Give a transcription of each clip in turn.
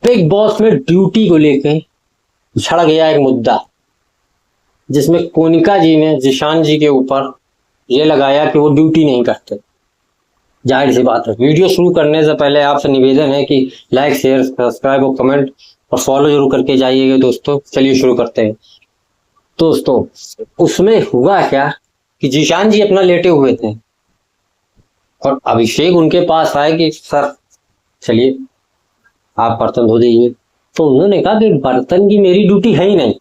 Big boss में duty को लेकर छड़ गया एक मुद्दा, जिसमें कोनिका जी ने जिशान जी के ऊपर ये लगाया कि वो ड्यूटी नहीं करते। जाहिर सी बात है, वीडियो शुरू करने से पहले आपसे निवेदन है कि लाइक, शेयर, सब्सक्राइब और कमेंट और फॉलो जरूर करके जाइएगा दोस्तों। चलिए शुरू करते हैं। दोस्तों, उसमें हुआ क्या कि जिशान जी अपना लेटे हुए थे और अभिषेक उनके पास आए कि सर चलिए आप बर्तन धो दीजिए। तो उन्होंने कहा कि बर्तन की मेरी ड्यूटी है ही नहीं,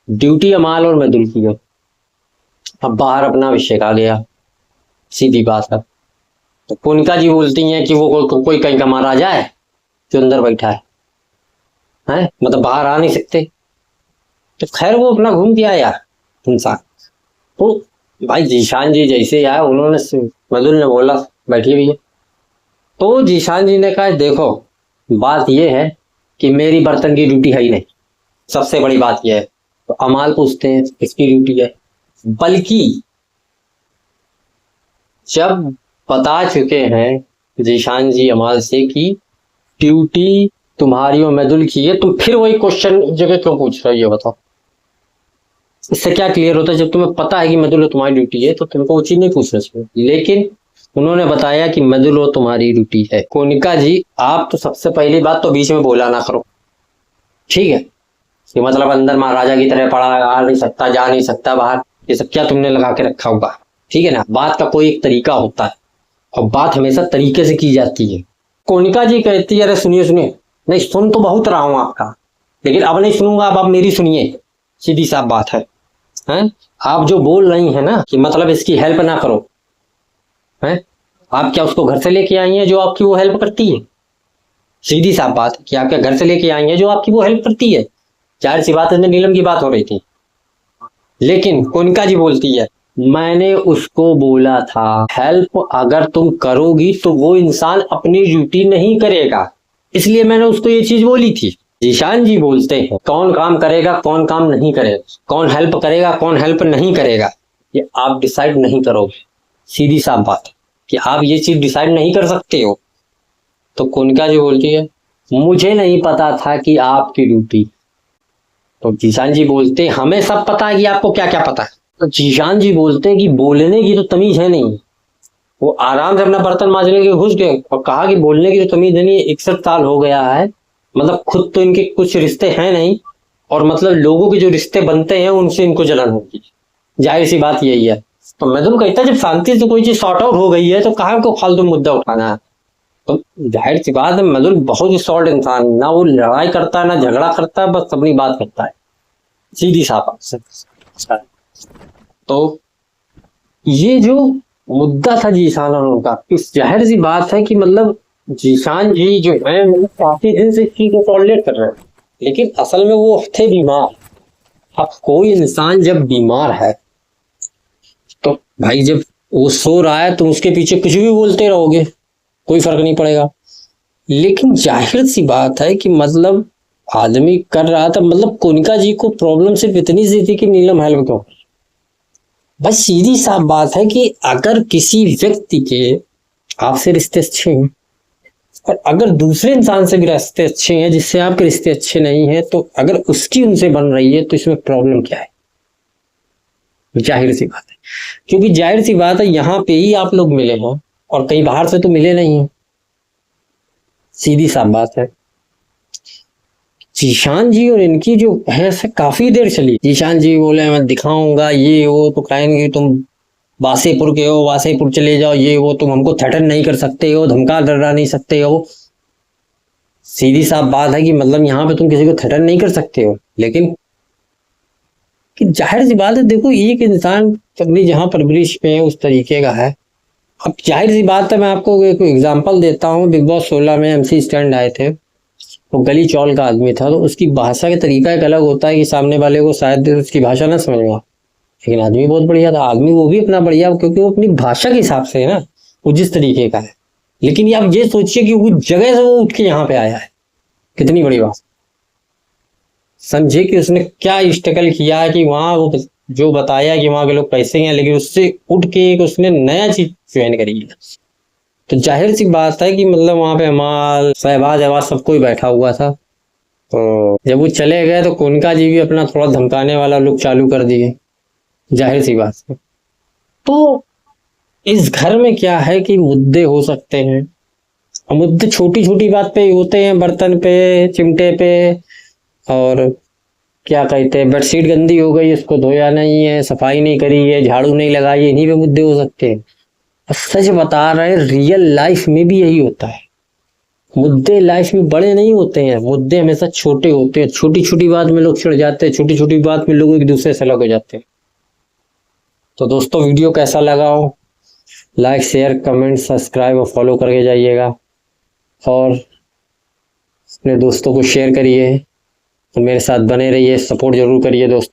ड्यूटी अमाल और मृदुल की है। अब बाहर अपना अभिषेक आ गया, सीधी बात है। तो कोनिका जी बोलती हैं कि वो कोई कहीं का महाराजा है जो अंदर बैठा है, मतलब बाहर आ नहीं सकते। तो खैर वो अपना घूम के आया इंसान। तो भाई जिशान जी जैसे आया, उन्होंने मृदुल ने बोला बैठिए भैया। तो जिशान जी ने कहा देखो बात यह है कि मेरी बर्तन की ड्यूटी है ही नहीं, सबसे बड़ी बात यह है। तो अमाल पूछते हैं इसकी ड्यूटी है, बल्कि जब बता चुके हैं जिशान जी अमाल से कि ड्यूटी तुम्हारी और मृदुल की है, तुम फिर वही क्वेश्चन जगह क्यों पूछ रहे हो, ये बताओ। इससे क्या क्लियर होता है? जब तुम्हें पता है कि मृदुल और तुम्हारी ड्यूटी है तो तुमको वो चीज नहीं पूछना चाहिए। लेकिन उन्होंने बताया कि मृदुल और तुम्हारी ड्यूटी है। कोनिका जी, आप तो सबसे पहली बात तो बीच में बोला ना करो, ठीक है? ये मतलब अंदर महाराजा की तरह पड़ा, आ नहीं सकता, जा नहीं सकता बाहर, ये सब क्या तुमने लगा के रखा होगा? ठीक है ना, बात का कोई एक तरीका होता है और बात हमेशा तरीके से की जाती है। कोनिका जी कहती है अरे सुनिए सुनिए, नहीं सुन तो बहुत रहा हूं आपका, लेकिन अब नहीं सुनूंगा, अब आप मेरी सुनिए। सीधी साफ बात है, हैं? आप जो बोल रही हैं ना कि मतलब इसकी हेल्प ना करो, हैं? आप क्या उसको घर से लेके आई हैं जो आपकी वो हेल्प करती है? सीधी साफ बात है कि आप क्या घर से लेके आई हैं जो आपकी वो हेल्प करती है? जाहिर सी बात है, नीलम की बात हो रही थी। लेकिन कोनिका जी बोलती है मैंने उसको बोला था हेल्प अगर तुम करोगी तो वो इंसान अपनी ड्यूटी नहीं करेगा, इसलिए मैंने उसको ये चीज बोली थी। जिशान जी बोलते हैं कौन काम करेगा कौन काम नहीं करेगा, कौन हेल्प करेगा कौन हेल्प नहीं करेगा, ये आप डिसाइड नहीं करोगे। सीधी साफ बात है कि आप ये चीज डिसाइड नहीं कर सकते हो। तो कोनिका जी बोलती है मुझे नहीं पता था कि आपकी ड्यूटी। तो जिशान जी बोलते हमें सब पता है कि आपको क्या क्या पता है। तो जिशान जी बोलते कि बोलने की तो तमीज है नहीं। वो आराम से अपना बर्तन मांजने के घुस गए और कहा कि बोलने की तो तमीज नहीं, 61 साल हो गया है, मतलब खुद तो इनके कुछ रिश्ते हैं नहीं और मतलब लोगों के जो रिश्ते बनते हैं उनसे इनको जलन होगी। जाहिर सी बात यही है। तो मृदुल कहता है जब शांति से कोई चीज सॉर्ट आउट हो गई है तो कहाँ को फालतू मुद्दा उठाना है। तो जाहिर सी बात है मृदुल बहुत ही सॉल्ट इंसान, ना वो लड़ाई करता है ना झगड़ा करता है, बस अपनी बात करता है, सीधी साफ। तो ये जो मुद्दा था जिशान और उनका, इस जाहिर सी बात है कि मतलब जिशान जी जो है वो काफी दिन से इस चीज को टॉलरेट कर रहे हैं, लेकिन असल में वो थे बीमार। अब कोई इंसान जब बीमार है तो भाई जब वो सो रहा है तो उसके पीछे कुछ भी बोलते रहोगे, कोई फर्क नहीं पड़ेगा। लेकिन जाहिर सी बात है कि मतलब आदमी कर रहा था, मतलब कोनिका जी को प्रॉब्लम सिर्फ इतनी सी थी कि नीलम हेल्प क्यों। बस सीधी साफ बात है कि अगर किसी व्यक्ति के आपसे रिश्ते अच्छे हैं और अगर दूसरे इंसान से भी रिश्ते अच्छे हैं जिससे आपके रिश्ते अच्छे नहीं है, तो अगर उसकी उनसे बन रही है तो इसमें प्रॉब्लम क्या है? जाहिर सी बात है, क्योंकि जाहिर सी बात है यहाँ पे ही आप लोग मिले हैं और कहीं बाहर से तो मिले नहीं है। सीधी साफ बात है। जिशान जी और इनकी जो बहस है काफी देर चली। जिशान जी बोले मैं दिखाऊंगा ये वो, तो कहेंगे तुम वासेपुर के हो, वासेपुर चले जाओ, ये वो, तुम हमको थ्रेटन नहीं कर सकते हो, धमका डरा नहीं सकते हो। सीधी साफ बात है कि मतलब यहाँ पे तुम किसी को थ्रेटन नहीं कर सकते हो। लेकिन कि जाहिर सी बात है, देखो एक इंसान अपनी जहाँ परवरिश पे है उस तरीके का है। अब जाहिर सी बात है, मैं आपको एक एग्जाम्पल देता हूँ। बिग बॉस 16 में MC स्टैंड आए थे, वो गली चौल का आदमी था, तो उसकी भाषा का तरीका एक अलग होता है कि सामने वाले को शायद उसकी भाषा ना समझ में आए, लेकिन आदमी बहुत बढ़िया था। आदमी वो भी अपना बढ़िया, क्योंकि वो अपनी भाषा के हिसाब से है ना, वो जिस तरीके का है। लेकिन आप ये सोचिए कि वो जगह से वो उठ के यहाँ पे आया है, कितनी बड़ी बात। समझे कि उसने क्या स्ट्रगल किया है कि वहां वो जो बताया कि वहां के लोग कैसे हैं, लेकिन उससे उठ के एक उसने नया चीज ज्वाइन करी है। तो जाहिर सी बात है कि मतलब वहां पे अमाल शहबाज अहबाज सब कोई बैठा हुआ था। तो जब वो चले गए तो कोनिका जी भी अपना थोड़ा धमकाने वाला लुक चालू कर दिए, जाहिर सी बात है। तो इस घर में क्या है कि मुद्दे हो सकते हैं, और मुद्दे छोटी छोटी बात पे ही होते हैं, बर्तन पे, चिमटे पे, और क्या कहते हैं बेडशीट गंदी हो गई, उसको धोया नहीं है, सफाई नहीं करी है, झाड़ू नहीं लगाई है, इन्हीं पे मुद्दे हो सकते हैं। और सच बता रहे, रियल लाइफ में भी यही होता है। मुद्दे लाइफ में बड़े नहीं होते हैं, मुद्दे हमेशा छोटे होते हैं। छोटी छोटी बात में लोग चिढ़ जाते हैं, छोटी छोटी बात में लोग एक दूसरे से अलग हो जाते हैं। तो दोस्तों, वीडियो कैसा लगा हो, लाइक शेयर कमेंट सब्सक्राइब और फॉलो करके जाइएगा, और अपने दोस्तों को शेयर करिए, और मेरे साथ बने रहिए, सपोर्ट जरूर करिए दोस्तों।